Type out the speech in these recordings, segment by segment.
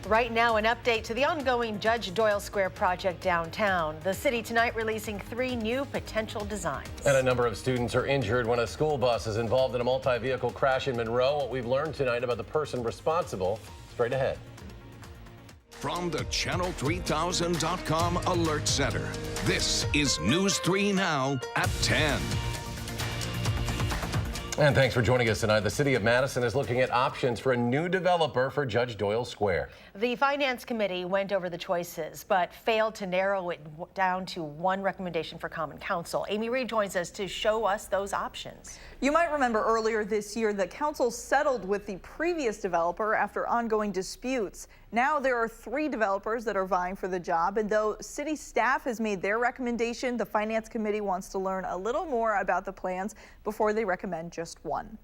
Right now, an update to the ongoing Judge Doyle Square project downtown. The city tonight releasing 3 new potential designs. And a number of students are injured when a school bus is involved in a multi-vehicle crash in Monroe. What we've learned tonight about the person responsible, straight ahead. From the Channel3000.com Alert Center, this is News 3 Now at 10. And thanks for joining us tonight. The city of Madison is looking at options for a new developer for Judge Doyle Square. The Finance Committee went over the choices, but failed to narrow it down to one recommendation for Common Council. Amy Reed joins us to show us those options. You might remember earlier this year that council settled with the previous developer after ongoing disputes. Now there are 3 developers that are vying for the job, and though city staff has made their recommendation, the Finance Committee wants to learn a little more about the plans before they recommend just one.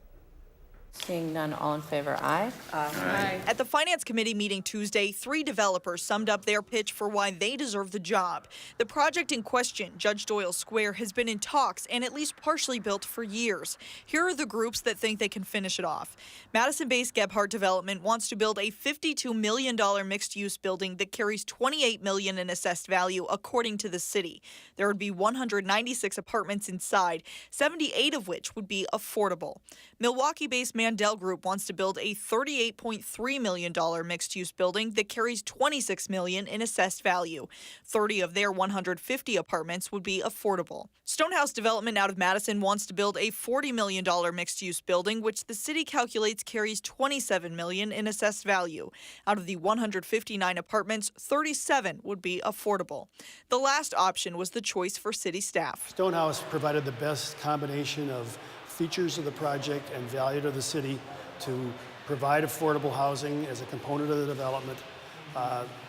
Seeing none, all in favor, aye. Aye. At the Finance Committee meeting Tuesday, 3 developers summed up their pitch for why they deserve the job. The project in question, Judge Doyle Square, has been in talks and at least partially built for years. Here are the groups that think they can finish it off. Madison-based Gebhardt Development wants to build a $52 million mixed-use building that carries $28 million in assessed value, according to the city. There would be 196 apartments inside, 78 of which would be affordable. Milwaukee-based Mandel Group wants to build a $38.3 million mixed-use building that carries $26 million in assessed value. 30 of their 150 apartments would be affordable. Stonehouse Development out of Madison wants to build a $40 million mixed-use building, which the city calculates carries $27 million in assessed value. Out of the 159 apartments, 37 would be affordable. The last option was the choice for city staff. Stonehouse provided the best combination of features of the project and value to the city to provide affordable housing as a component of the development,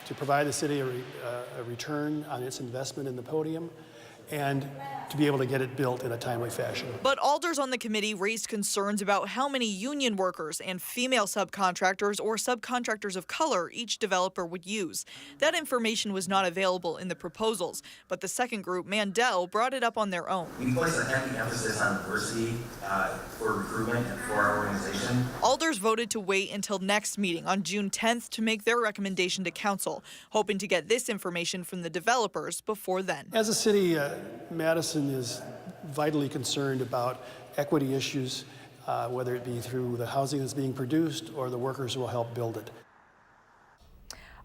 to provide the city a return on its investment in the podium, and to be able to get it built in a timely fashion. But alders on the committee raised concerns about how many union workers and female subcontractors or subcontractors of color each developer would use. That information was not available in the proposals, but the second group, Mandel, brought it up on their own. We place a heavy emphasis on diversity for recruitment and for our organization. Alders voted to wait until next meeting on June 10th to make their recommendation to council, hoping to get this information from the developers before then. As a city, Madison is vitally concerned about equity issues, whether it be through the housing that's being produced or the workers who will help build it.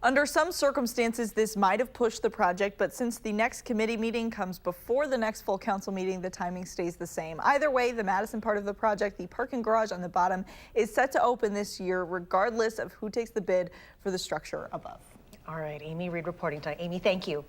Under some circumstances, this might have pushed the project, but since the next committee meeting comes before the next full council meeting, the timing stays the same. Either way, the Madison part of the project, the parking garage on the bottom, is set to open this year, regardless of who takes the bid for the structure above. All right, Amy Reed reporting tonight. Amy, thank you.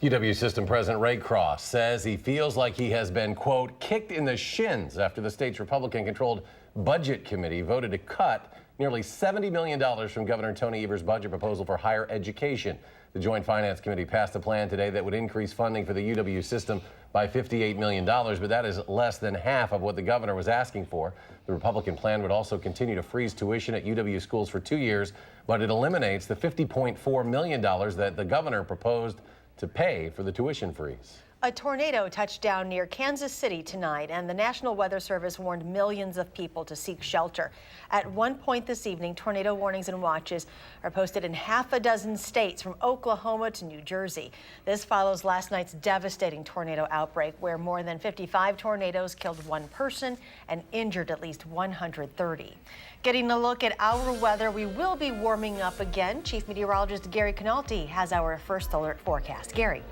UW System President Ray Cross says he feels like he has been, quote, kicked in the shins after the state's Republican-controlled budget committee voted to cut nearly $70 million from Governor Tony Evers' budget proposal for higher education. The Joint Finance Committee passed a plan today that would increase funding for the UW system by $58 million, but that is less than half of what the governor was asking for. The Republican plan would also continue to freeze tuition at UW schools for 2 years, but it eliminates the $50.4 million that the governor proposed to pay for the tuition freeze. A tornado touched down near Kansas City tonight, and the National Weather Service warned millions of people to seek shelter. At one point this evening, tornado warnings and watches are posted in half a dozen states from Oklahoma to New Jersey. This follows last night's devastating tornado outbreak, where more than 55 tornadoes killed 1 person and injured at least 130. Getting a look at our weather, we will be warming up again. Chief Meteorologist Gary Canalti has our first alert forecast. Gary.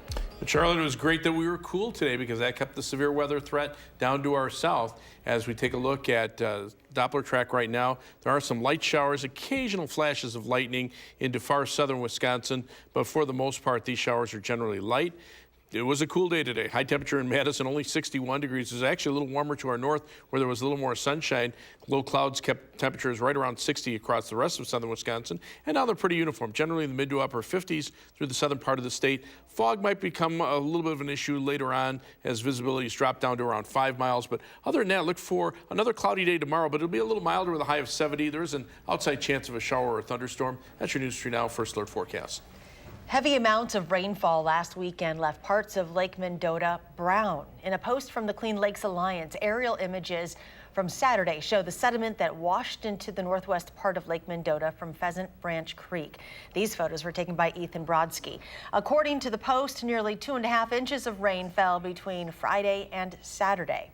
Charlotte, it was great that we were cool today because that kept the severe weather threat down to our south. As we take a look at Doppler track right now, there are some light showers, occasional flashes of lightning into far southern Wisconsin, but for the most part, these showers are generally light. It was a cool day today. High temperature in Madison, only 61 degrees. It was actually a little warmer to our north where there was a little more sunshine. Low clouds kept temperatures right around 60 across the rest of southern Wisconsin. And now they're pretty uniform, generally in the mid to upper 50s through the southern part of the state. Fog might become a little bit of an issue later on as visibilities drop down to around 5 miles. But other than that, look for another cloudy day tomorrow, but it'll be a little milder with a high of 70. There's an outside chance of a shower or a thunderstorm. That's your News 3 Now First Alert forecast. Heavy amounts of rainfall last weekend left parts of Lake Mendota brown. In a post from the Clean Lakes Alliance, aerial images from from Saturday show the sediment that washed into the northwest part of Lake Mendota from Pheasant Branch Creek. These photos were taken by Ethan Brodsky. According to the Post, nearly 2.5 inches of rain fell between Friday and Saturday.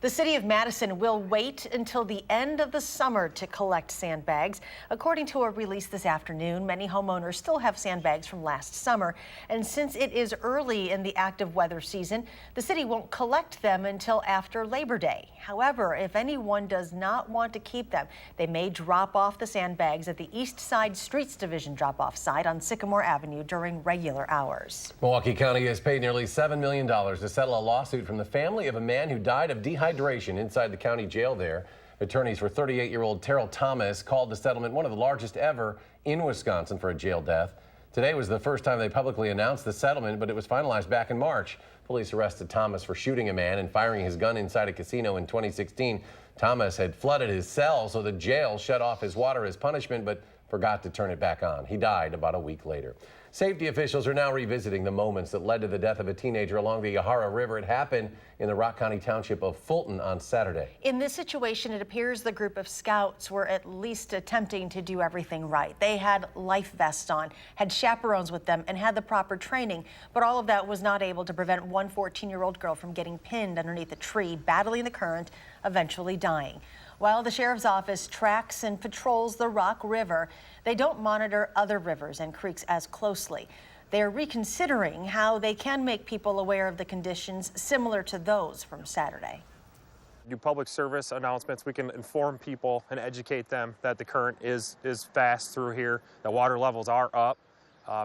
The city of Madison will wait until the end of the summer to collect sandbags. According to a release this afternoon, many homeowners still have sandbags from last summer. And since it is early in the active weather season, the city won't collect them until after Labor Day. However, if anyone does not want to keep them, they may drop off the sandbags at the East Side Streets Division drop-off site on Sycamore Avenue during regular hours. Milwaukee County has paid nearly $7 million to settle a lawsuit from the family of a man who died of dehydration inside the county jail there. Attorneys for 38-year-old Terrell Thomas called the settlement one of the largest ever in Wisconsin for a jail death. Today was the first time they publicly announced the settlement, but it was finalized back in March. Police arrested Thomas for shooting a man and firing his gun inside a casino in 2016. Thomas had flooded his cell, so the jail shut off his water as punishment, but forgot to turn it back on. He died about a week later. Safety officials are now revisiting the moments that led to the death of a teenager along the Yahara River. It happened in the Rock County township of Fulton on Saturday. In this situation, it appears the group of scouts were at least attempting to do everything right. They had life vests on, had chaperones with them, and had the proper training. But all of that was not able to prevent one 14-year-old girl from getting pinned underneath a tree, battling the current, eventually dying. While the sheriff's office tracks and patrols the Rock River, they don't monitor other rivers and creeks as closely. They're reconsidering how they can make people aware of the conditions similar to those from Saturday. Do public service announcements. We can inform people and educate them that the current is fast through here, that water levels are up,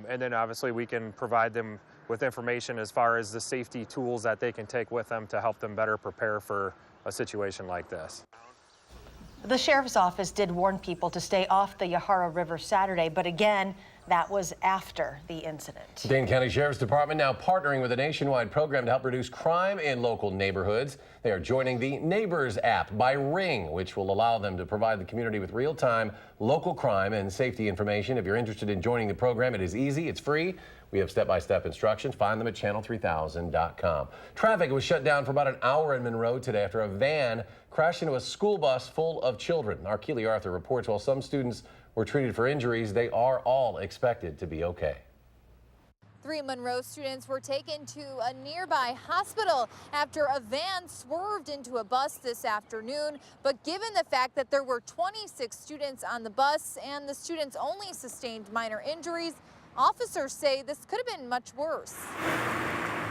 and then obviously we can provide them with information as far as the safety tools that they can take with them to help them better prepare for a situation like this. The sheriff's office did warn people to stay off the Yahara River Saturday, but again, that was after the incident. Dane County Sheriff's Department now partnering with a nationwide program to help reduce crime in local neighborhoods. They are joining the Neighbors app by Ring, which will allow them to provide the community with real-time local crime and safety information. If you're interested in joining the program, it is easy, it's free. We have step-by-step instructions. Find them at channel3000.com. Traffic was shut down for about an hour in Monroe today after a van crashed into a school bus full of children. Our Keely Arthur reports while some students were treated for injuries, they are all expected to be okay. 3 Monroe students were taken to a nearby hospital after a van swerved into a bus this afternoon. But given the fact that there were 26 students on the bus and the students only sustained minor injuries, officers say this could have been much worse.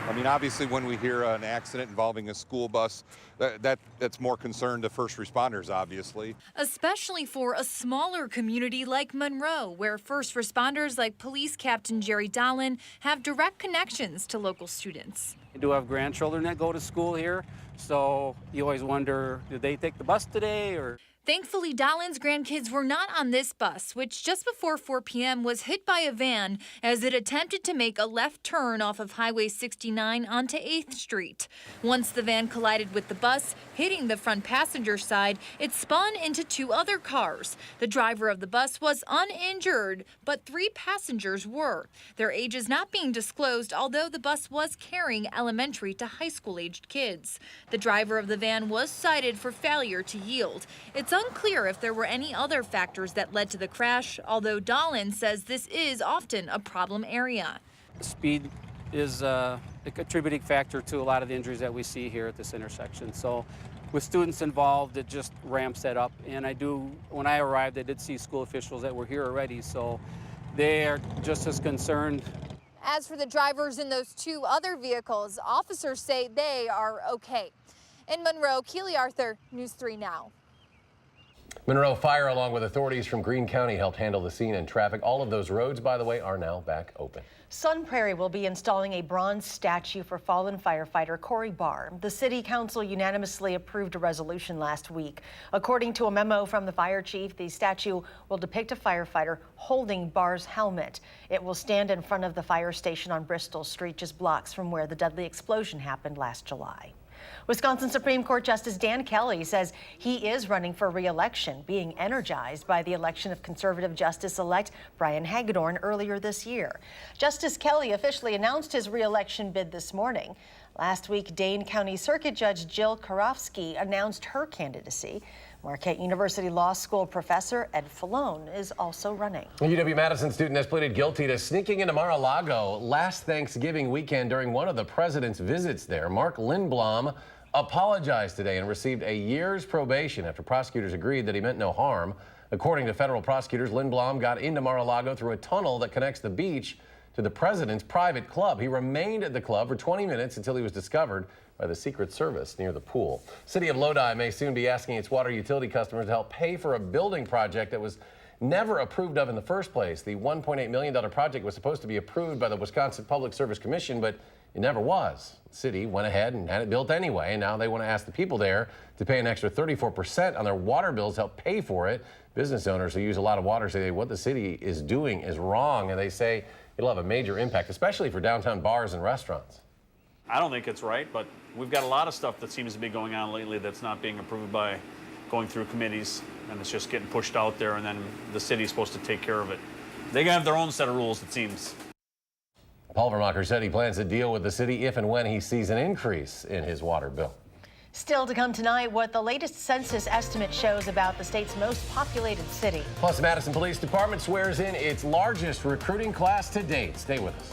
I mean, obviously, when we hear an accident involving a school bus, that's more concern to first responders, obviously. Especially for a smaller community like Monroe, where first responders like Police Captain Jerry Dolan have direct connections to local students. I do have grandchildren that go to school here, so you always wonder, did they take the bus today or... Thankfully, Dolan's grandkids were not on this bus, which just before 4 p.m. was hit by a van as it attempted to make a left turn off of Highway 69 onto 8th Street. Once the van collided with the bus, hitting the front passenger side, it spun into 2 other cars. The driver of the bus was uninjured, but 3 passengers were. Their ages not being disclosed, although the bus was carrying elementary to high school-aged kids. The driver of the van was cited for failure to yield. It's unclear if there were any other factors that led to the crash, although Dolan says this is often a problem area. Speed is a contributing factor to a lot of the injuries that we see here at this intersection. So with students involved, it just ramps that up. And when I arrived, I did see school officials that were here already, so they are just as concerned. As for the drivers in those 2 other vehicles, officers say they are okay. In Monroe, Keely Arthur, News 3 Now. Monroe Fire, along with authorities from Greene County, helped handle the scene and traffic. All of those roads, by the way, are now back open. Sun Prairie will be installing a bronze statue for fallen firefighter Corey Barr. The city council unanimously approved a resolution last week. According to a memo from the fire chief, the statue will depict a firefighter holding Barr's helmet. It will stand in front of the fire station on Bristol Street, just blocks from where the deadly explosion happened last July. Wisconsin Supreme Court Justice Dan Kelly says he is running for re-election, being energized by the election of conservative Justice-elect Brian Hagedorn earlier this year. Justice Kelly officially announced his re-election bid this morning. Last week, Dane County Circuit Judge Jill Karofsky announced her candidacy. Marquette University Law School professor Ed Falone is also running. A UW-Madison student has pleaded guilty to sneaking into Mar-a-Lago last Thanksgiving weekend during one of the president's visits there. Mark Lindblom apologized today and received a year's probation after prosecutors agreed that he meant no harm. According to federal prosecutors, Lindblom got into Mar-a-Lago through a tunnel that connects the beach to the president's private club. He remained at the club for 20 minutes until he was discovered by the Secret Service near the pool. City of Lodi may soon be asking its water utility customers to help pay for a building project that was never approved of in the first place. The $1.8 million project was supposed to be approved by the Wisconsin Public Service Commission, but it never was. The city went ahead and had it built anyway, and now they want to ask the people there to pay an extra 34% on their water bills to help pay for it. Business owners who use a lot of water say what the city is doing is wrong, and they say it'll have a major impact, especially for downtown bars and restaurants. I don't think it's right, but we've got a lot of stuff that seems to be going on lately that's not being approved by going through committees, and it's just getting pushed out there, and then the city's supposed to take care of it. They have their own set of rules, it seems. Paul Vermacher said he plans to deal with the city if and when he sees an increase in his water bill. Still to come tonight, what the latest census estimate shows about the state's most populated city. Plus, Madison Police Department swears in its largest recruiting class to date. Stay with us.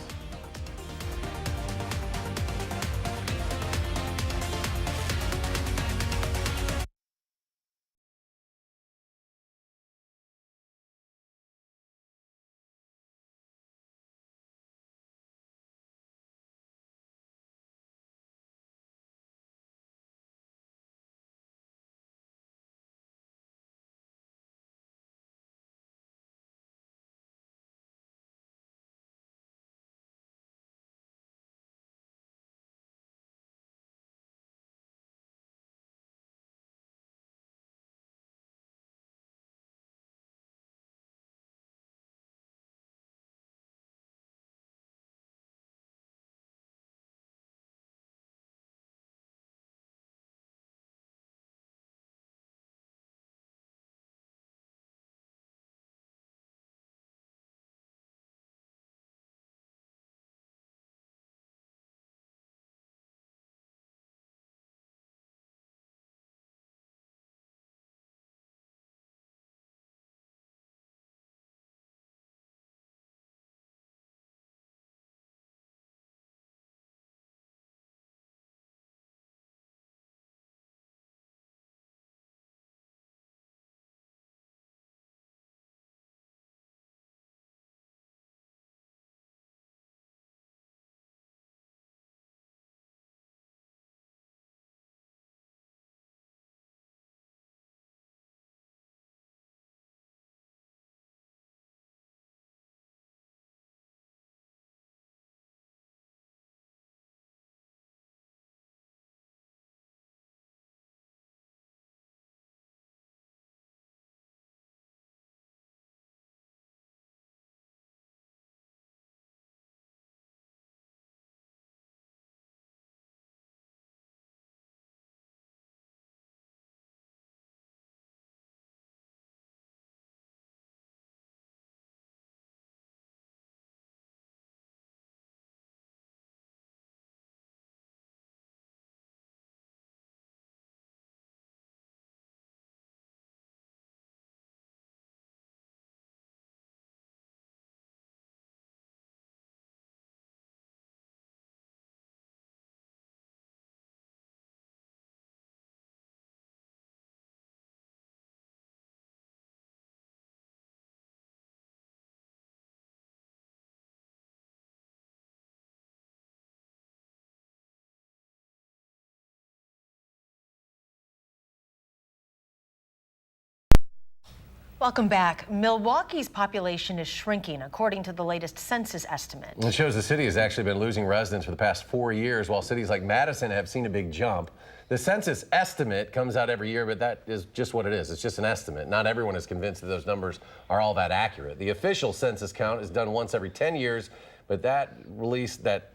Welcome back. Milwaukee's population is shrinking, according to the latest census estimate. It shows the city has actually been losing residents for the past 4 years, while cities like Madison have seen a big jump. The census estimate comes out every year, but that is just what it is. It's just an estimate. Not everyone is convinced that those numbers are all that accurate. The official census count is done once every 10 years, but that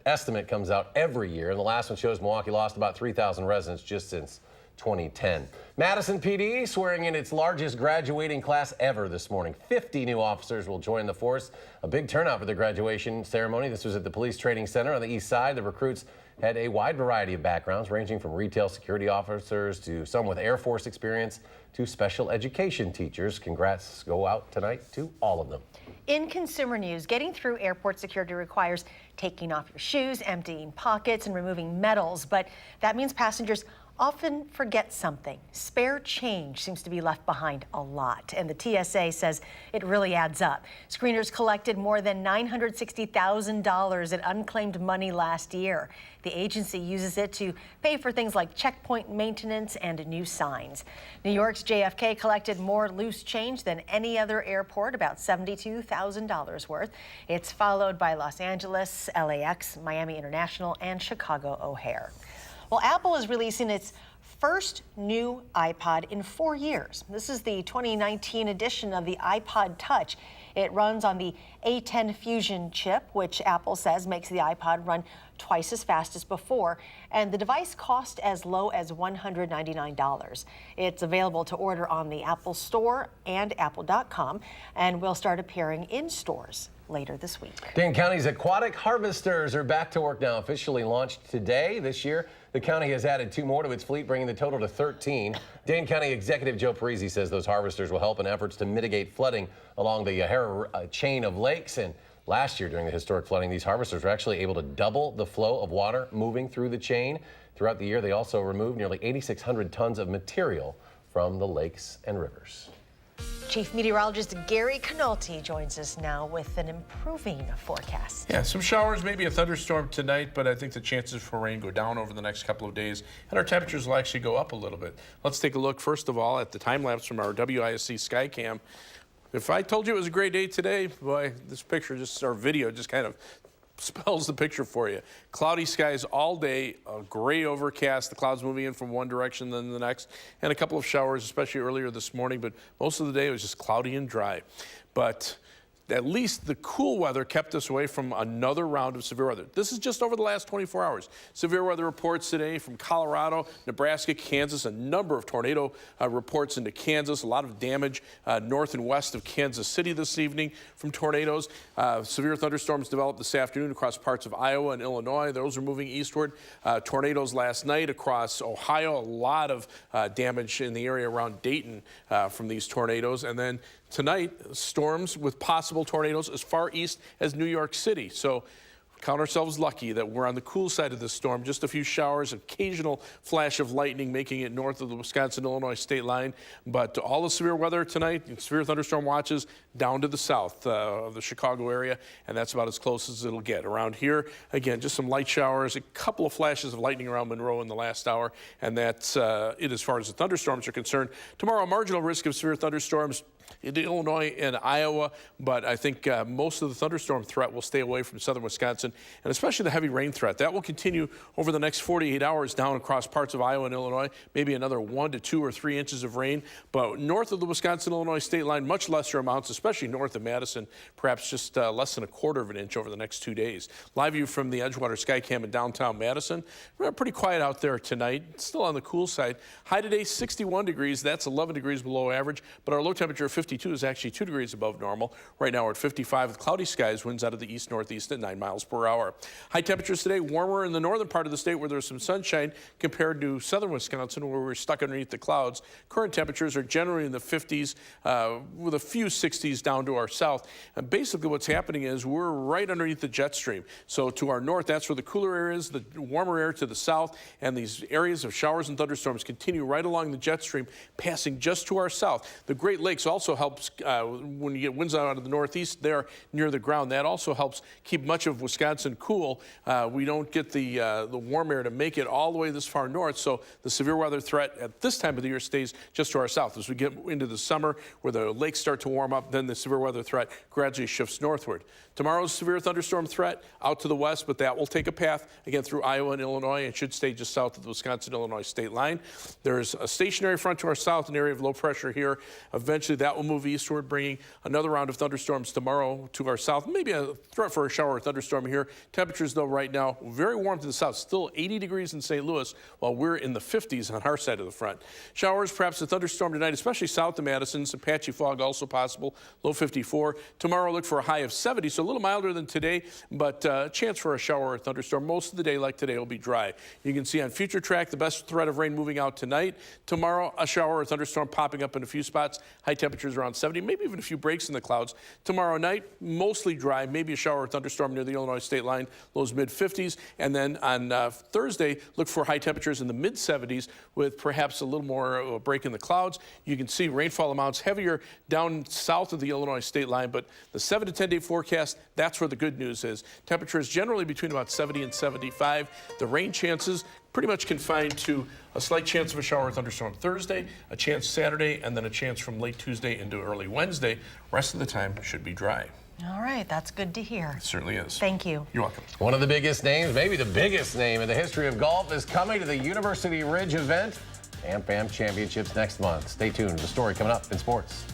estimate comes out every year. And the last one shows Milwaukee lost about 3,000 residents just since 2010. Madison PD swearing in its largest graduating class ever this morning. 50 new officers will join the force. A big turnout for the graduation ceremony. This was at the Police Training Center on the east side. The recruits had a wide variety of backgrounds, ranging from retail security officers to some with Air Force experience to special education teachers. Congrats go out tonight to all of them. In consumer news, getting through airport security requires taking off your shoes, emptying pockets, and removing medals. But that means passengers often forget something. Spare change seems to be left behind a lot, and the TSA says it really adds up. Screeners collected more than $960,000 in unclaimed money last year. The agency uses it to pay for things like checkpoint maintenance and new signs. New York's JFK collected more loose change than any other airport, about $72,000 worth. It's followed by Los Angeles, LAX, Miami International, and Chicago O'Hare. Well, Apple is releasing its first new iPod in 4 years. This is the 2019 edition of the iPod Touch. It runs on the A10 Fusion chip, which Apple says makes the iPod run twice as fast as before, and the device cost as low as $199. It's available to order on the Apple Store and apple.com, and will start appearing in stores later this week. Dane County's aquatic harvesters are back to work now, officially launched today. This year, the county has added 2 more to its fleet, bringing the total to 13. Dane County Executive Joe Parisi says those harvesters will help in efforts to mitigate flooding along the chain of lakes. And last year, during the historic flooding, these harvesters were actually able to double the flow of water moving through the chain. Throughout the year, they also removed nearly 8,600 tons of material from the lakes and rivers. Chief Meteorologist Gary Canolti joins us now with an improving forecast. Yeah, some showers, maybe a thunderstorm tonight, but I think the chances for rain go down over the next couple of days, and our temperatures will actually go up a little bit. Let's take a look, first of all, at the time lapse from our WISC Skycam. If I told you it was a great day today, boy, this picture, our video just kind of spells the picture for you. Cloudy skies all day, a gray overcast, the clouds moving in from one direction then the next, and a couple of showers, especially earlier this morning, but most of the day it was just cloudy and dry. But at least the cool weather kept us away from another round of severe weather. This is just over the last 24 hours. Severe weather reports today from Colorado, Nebraska, Kansas, a number of tornado reports into Kansas, a lot of damage north and west of Kansas City this evening from tornadoes. Severe thunderstorms developed this afternoon across parts of Iowa and Illinois. Those are moving eastward. Tornadoes last night across Ohio, a lot of damage in the area around Dayton from these tornadoes. And then tonight, storms with possible tornadoes as far east as New York City. So count ourselves lucky that we're on the cool side of this storm. Just a few showers, occasional flash of lightning making it north of the Wisconsin-Illinois state line. But all the severe weather tonight, severe thunderstorm watches down to the south of the Chicago area, and that's about as close as it'll get. Around here, again, just some light showers, a couple of flashes of lightning around Monroe in the last hour, and that's it as far as the thunderstorms are concerned. Tomorrow, marginal risk of severe thunderstorms into Illinois and Iowa, but I think most of the thunderstorm threat will stay away from southern Wisconsin, and especially the heavy rain threat. That will continue over the next 48 hours down across parts of Iowa and Illinois, maybe another 1 to 2 or 3 inches of rain. But north of the Wisconsin-Illinois state line, much lesser amounts, especially north of Madison, perhaps just less than 1/4 of an inch over the next 2 days. Live view from the Edgewater Skycam in downtown Madison. We're pretty quiet out there tonight, still on the cool side. High today, 61 degrees. That's 11 degrees below average, but our low temperature of 52 is actually 2 degrees above normal. Right now we're at 55 with cloudy skies, winds out of the east-northeast at 9 miles per hour. High temperatures today, warmer in the northern part of the state where there's some sunshine compared to southern Wisconsin where we're stuck underneath the clouds. Current temperatures are generally in the 50s with a few 60s down to our south. And basically what's happening is we're right underneath the jet stream. So to our north, that's where the cooler air is, the warmer air to the south, and these areas of showers and thunderstorms continue right along the jet stream, passing just to our south. The Great Lakes also helps when you get winds out of the northeast there near the ground. That also helps keep much of Wisconsin cool. We don't get the warm air to make it all the way this far north, so the severe weather threat at this time of the year stays just to our south. As we get into the summer where the lakes start to warm up, then the severe weather threat gradually shifts northward. Tomorrow's severe thunderstorm threat out to the west, but that will take a path again through Iowa and Illinois and should stay just south of the Wisconsin-Illinois state line. There's a stationary front to our south, an area of low pressure here. Eventually that will will move eastward, bringing another round of thunderstorms tomorrow to our south. Maybe a threat for a shower or thunderstorm here. Temperatures, though, right now, very warm to the south. Still 80 degrees in St. Louis, while we're in the 50s on our side of the front. Showers, perhaps a thunderstorm tonight, especially south of Madison. Some patchy fog also possible, low 54. Tomorrow, look for a high of 70, so a little milder than today, but a chance for a shower or thunderstorm. Most of the day, like today, will be dry. You can see on future track the best threat of rain moving out tonight. Tomorrow, a shower or thunderstorm popping up in a few spots. High temperatures around 70, maybe even a few breaks in the clouds. Tomorrow night, mostly dry, maybe a shower or thunderstorm near the Illinois state line, lows mid-50s. And then on Thursday, look for high temperatures in the mid-70s with perhaps a little more break in the clouds. You can see rainfall amounts heavier down south of the Illinois state line, but the 7 to 10 day forecast, that's where the good news is. Temperatures generally between about 70 and 75. The rain chances pretty much confined to a slight chance of a shower or thunderstorm Thursday, a chance Saturday, and then a chance from late Tuesday into early Wednesday. Rest of the time should be dry. All right, that's good to hear. It certainly is. Thank you. You're welcome. One of the biggest names, maybe the biggest name in the history of golf, is coming to the University Ridge event. AmFam Championships next month. Stay tuned. The story coming up in sports.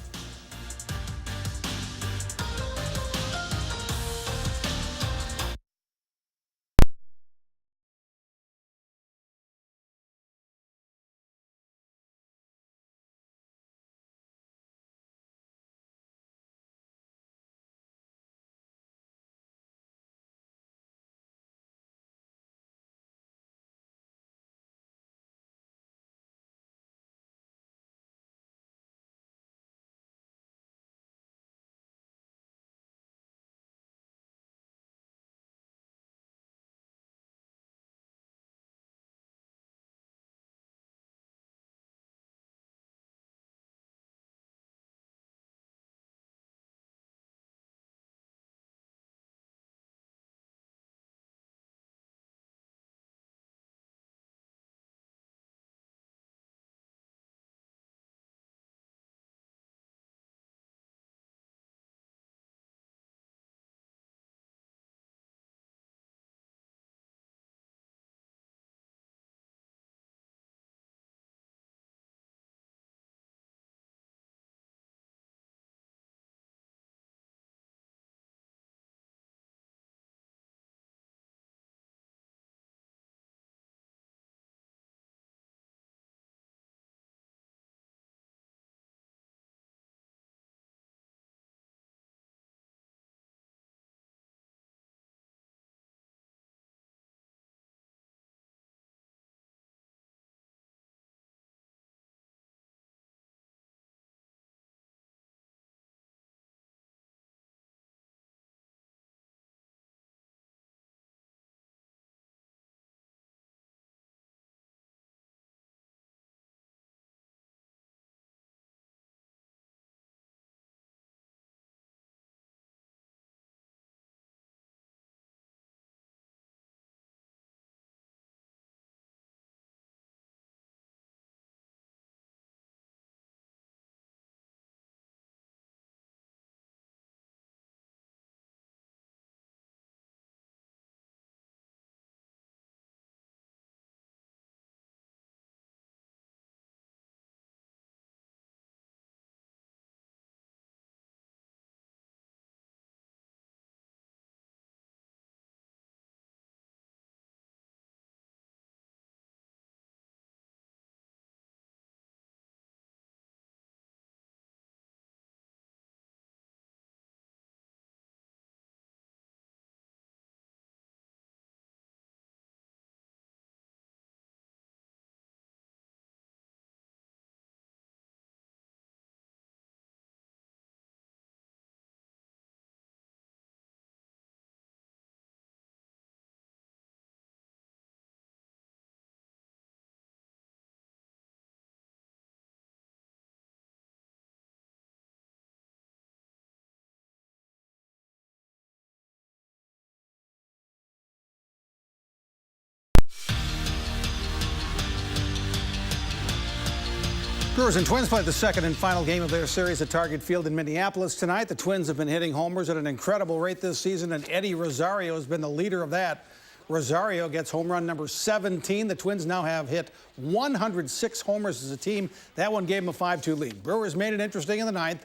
Brewers and Twins play the second and final game of their series at Target Field in Minneapolis tonight. The Twins have been hitting homers at an incredible rate this season, and Eddie Rosario has been the leader of that Rosario gets home run number 17. The Twins now have hit 106 homers as a team. That one gave them a 5-2 lead. Brewers made it interesting in the ninth.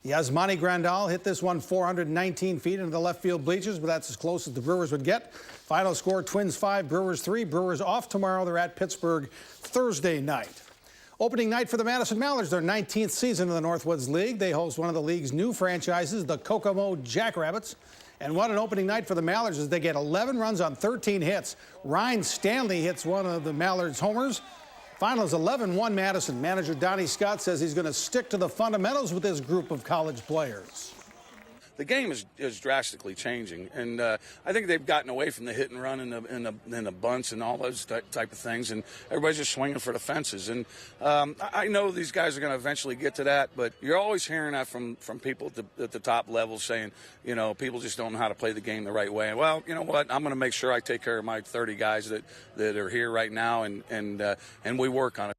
Yasmani Grandal hit this one 419 feet into the left field bleachers, but that's as close as the Brewers would get. Final score, Twins 5, Brewers 3. Brewers off tomorrow. They're at Pittsburgh Thursday night. Opening night for the Madison Mallards, their 19th season in the Northwoods League. They host one of the league's new franchises, the Kokomo Jackrabbits. And what an opening night for the Mallards as they get 11 runs on 13 hits. Ryan Stanley hits one of the Mallards' homers. Final is 11-1 Madison. Manager Donnie Scott says he's going to stick to the fundamentals with this group of college players. The game is drastically changing, and I think they've gotten away from the hit and run and the bunts and all those type of things, and everybody's just swinging for the fences. And I know these guys are going to eventually get to that, but you're always hearing that from people at the top level saying, you know, people just don't know how to play the game the right way. And, well, you know what? I'm going to make sure I take care of my 30 guys that are here right now, and we work on it.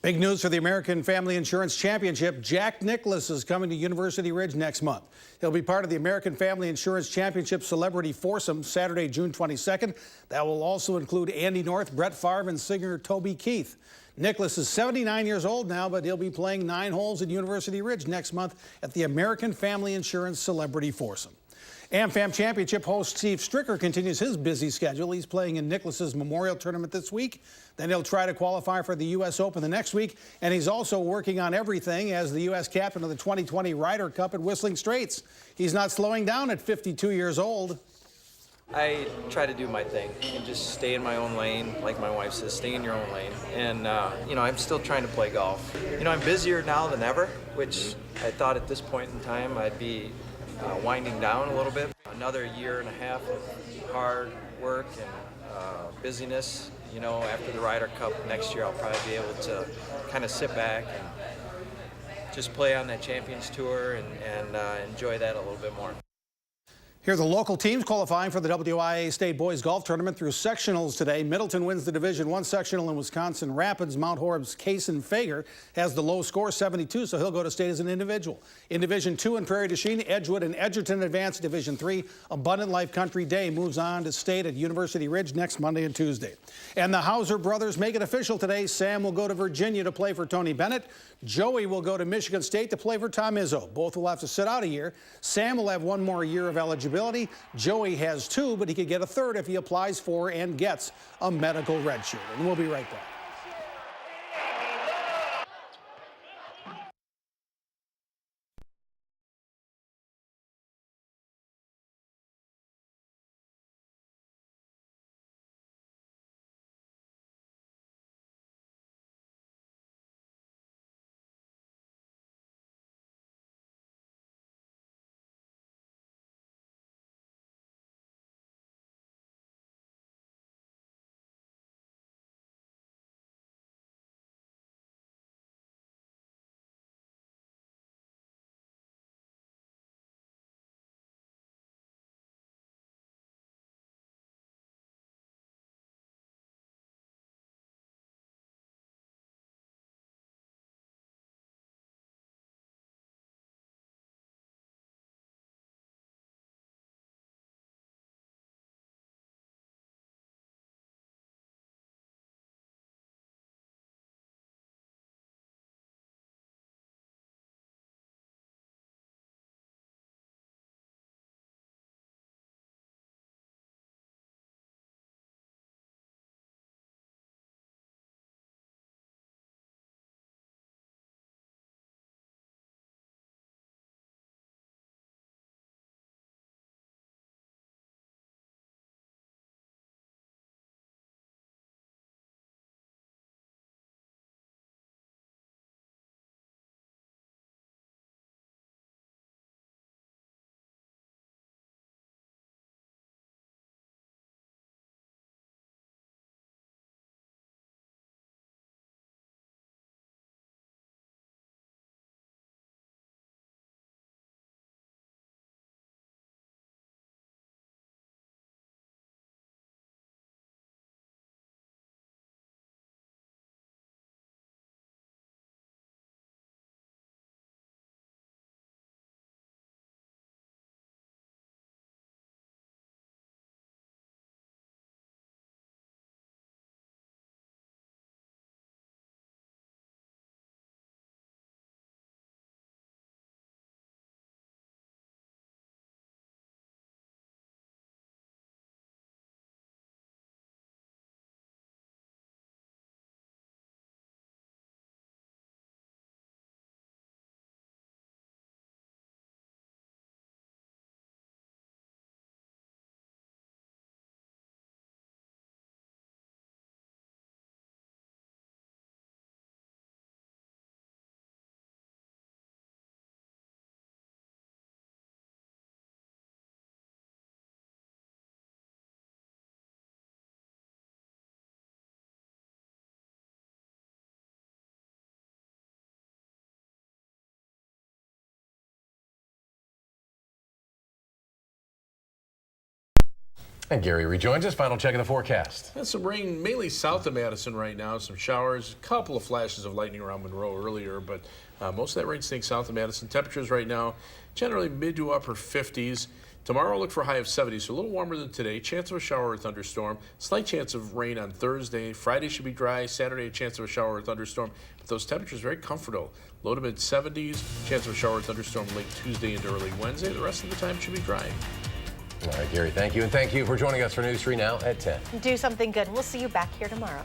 Big news for the American Family Insurance Championship. Jack Nicklaus is coming to University Ridge next month. He'll be part of the American Family Insurance Championship Celebrity Foursome Saturday, June 22nd. That will also include Andy North, Brett Favre, and singer Toby Keith. Nicklaus is 79 years old now, but he'll be playing 9 holes at University Ridge next month at the American Family Insurance Celebrity Foursome. AmFam Championship host Steve Stricker continues his busy schedule. He's playing in Nicklaus's Memorial Tournament this week. Then he'll try to qualify for the U.S. Open the next week. And he's also working on everything as the U.S. captain of the 2020 Ryder Cup at Whistling Straits. He's not slowing down at 52 years old. I try to do my thing and just stay in my own lane, like my wife says, stay in your own lane. And, you know, I'm still trying to play golf. You know, I'm busier now than ever, which I thought at this point in time I'd be winding down a little bit. Another year and a half of hard work and busyness. You know, after the Ryder Cup next year, I'll probably be able to kind of sit back and just play on that Champions Tour and enjoy that a little bit more. Here are the local teams qualifying for the WIA State Boys Golf Tournament through sectionals today. Middleton wins the Division I sectional in Wisconsin Rapids. Mount Horeb's Kason Fager has the low score, 72, so he'll go to state as an individual. In Division II in Prairie du Chien, Edgewood and Edgerton advance. Division III, Abundant Life Country Day moves on to state at University Ridge next Monday and Tuesday. And the Hauser brothers make it official today. Sam will go to Virginia to play for Tony Bennett. Joey will go to Michigan State to play for Tom Izzo. Both will have to sit out a year. Sam will have 1 more year of eligibility. Joey has 2, but he could get a 3rd if he applies for and gets a medical redshirt. And we'll be right back. And Gary rejoins us. Final check of the forecast. And some rain mainly south of Madison right now. Some showers, a couple of flashes of lightning around Monroe earlier, but most of that rain staying south of Madison. Temperatures right now generally mid to upper 50s. Tomorrow look for a high of 70, so a little warmer than today. Chance of a shower or thunderstorm. Slight chance of rain on Thursday. Friday should be dry. Saturday, a chance of a shower or thunderstorm. But those temperatures very comfortable. Low to mid 70s. Chance of a shower or thunderstorm late Tuesday into early Wednesday. The rest of the time should be dry. All right, Gary, thank you. And thank you for joining us for News 3 Now at 10. Do something good. We'll see you back here tomorrow.